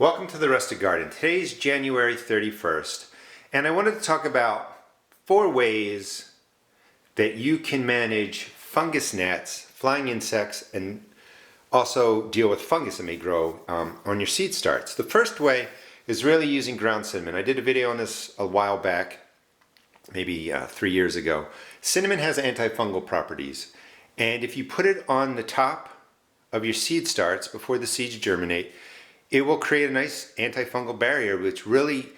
Welcome to the Rustic Garden. Today's January 31st, and I wanted to talk about 4 ways that you can manage fungus gnats, flying insects, and also deal with fungus that may grow on your seed starts. The first way is really using ground cinnamon. I did a video on this a while back, maybe 3 years ago. Cinnamon has antifungal properties, and if you put it on the top of your seed starts before the seeds germinate, it will create a nice antifungal barrier which really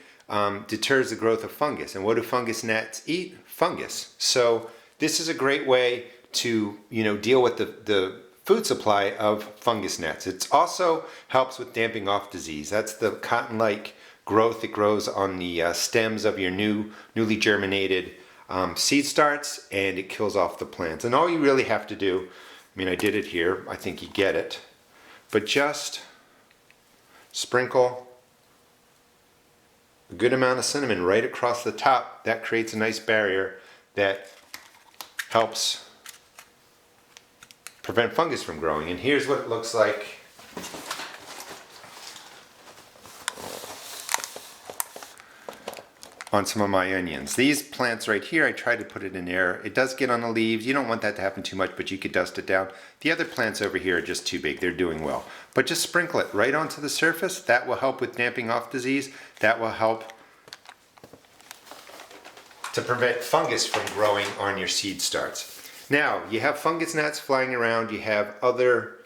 deters the growth of fungus. And what do fungus gnats eat? Fungus. So this is a great way to deal with the food supply of fungus gnats. It also helps with damping off disease. That's the cotton-like growth that grows on the stems of your newly germinated seed starts, and it kills off the plants. And all you really have to do, I did it here, I think you get it, but just sprinkle a good amount of cinnamon right across the top. That creates a nice barrier that helps prevent fungus from growing. And here's what it looks like on some of my onions. These plants right here, I tried to put it in air. It does get on the leaves. You don't want that to happen too much, but you could dust it down. The other plants over here are just too big. They're doing well. But just sprinkle it right onto the surface. That will help with damping off disease. That will help to prevent fungus from growing on your seed starts. Now, you have fungus gnats flying around. You have other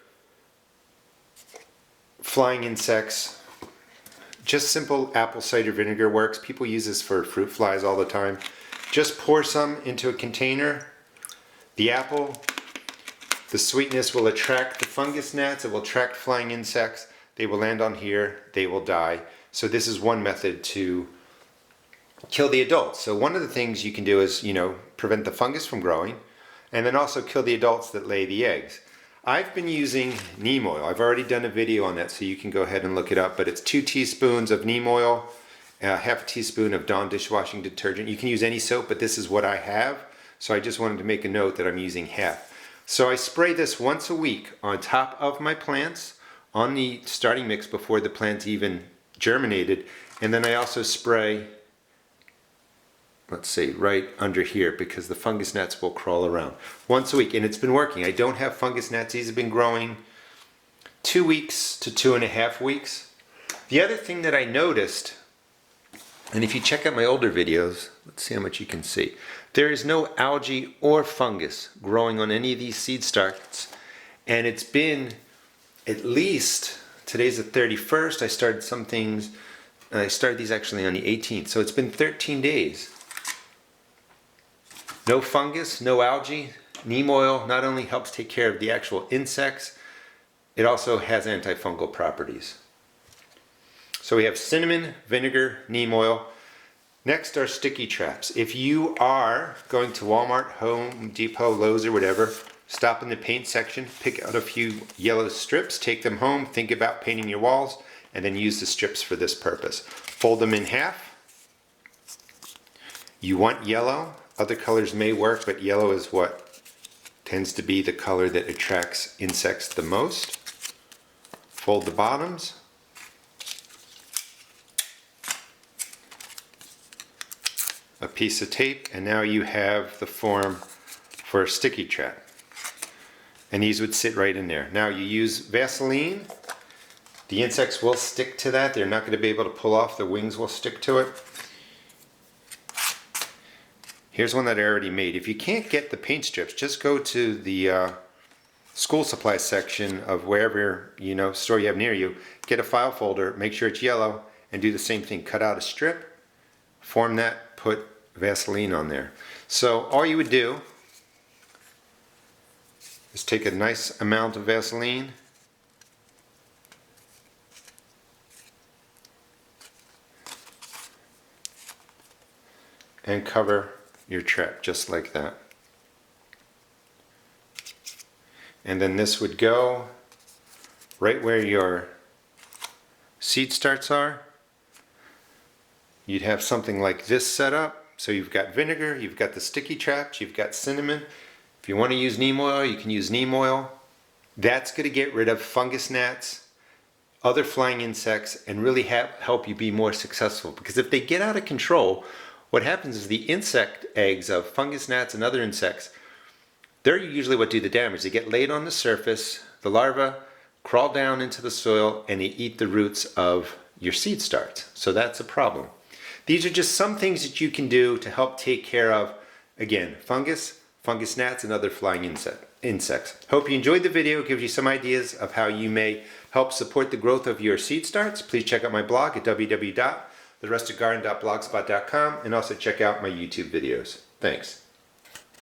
flying insects. Just simple apple cider vinegar works. People use this for fruit flies all the time. Just pour some into a container. The apple, the sweetness will attract the fungus gnats. It will attract flying insects. They will land on here. They will die. So this is one method to kill the adults. So one of the things you can do is, prevent the fungus from growing, and then also kill the adults that lay the eggs. I've been using neem oil. I've already done a video on that, so you can go ahead and look it up, but it's 2 teaspoons of neem oil, half a teaspoon of Dawn dishwashing detergent. You can use any soap, but this is what I have, so I just wanted to make a note that I'm using half. So I spray this once a week on top of my plants, on the starting mix before the plants even germinated, and then I also spray, let's see, right under here, because the fungus gnats will crawl around once a week, and it's been working. I don't have fungus gnats. These have been growing 2 weeks to 2.5 weeks. The other thing that I noticed, and if you check out my older videos, let's see how much you can see, there is no algae or fungus growing on any of these seed starts, and it's been at least, today's the 31st, I started some things, I started these actually on the 18th, so it's been 13 days. No fungus, no algae. Neem oil not only helps take care of the actual insects, it also has antifungal properties. So we have cinnamon, vinegar, neem oil. Next are sticky traps. If you are going to Walmart, Home Depot, Lowe's, or whatever, stop in the paint section, pick out a few yellow strips, take them home, think about painting your walls, and then use the strips for this purpose. Fold them in half. You want yellow. Other colors may work, but yellow is what tends to be the color that attracts insects the most. Fold the bottoms. A piece of tape, and now you have the form for a sticky trap. And these would sit right in there. Now you use Vaseline. The insects will stick to that. They're not going to be able to pull off. The wings will stick to it. Here's one that I already made. If you can't get the paint strips, just go to the school supply section of wherever store you have near you. Get a file folder, make sure it's yellow, and do the same thing. Cut out a strip, form that, put Vaseline on there. So all you would do is take a nice amount of Vaseline, and cover your trap just like that. And then this would go right where your seed starts are. You'd have something like this set up. So you've got vinegar, you've got the sticky traps, you've got cinnamon. If you want to use neem oil, you can use neem oil. That's going to get rid of fungus gnats, other flying insects and really help you be more successful. Because if they get out of control, what happens is the insect eggs of fungus gnats and other insects, they're usually what do the damage. They get laid on the surface, the larvae crawl down into the soil, and they eat the roots of your seed starts. So that's a problem. These are just some things that you can do to help take care of, again, fungus gnats, and other flying insects. Hope you enjoyed the video. It gives you some ideas of how you may help support the growth of your seed starts. Please check out my blog at www.therusticgarden.blogspot.com and also check out my YouTube videos. Thanks.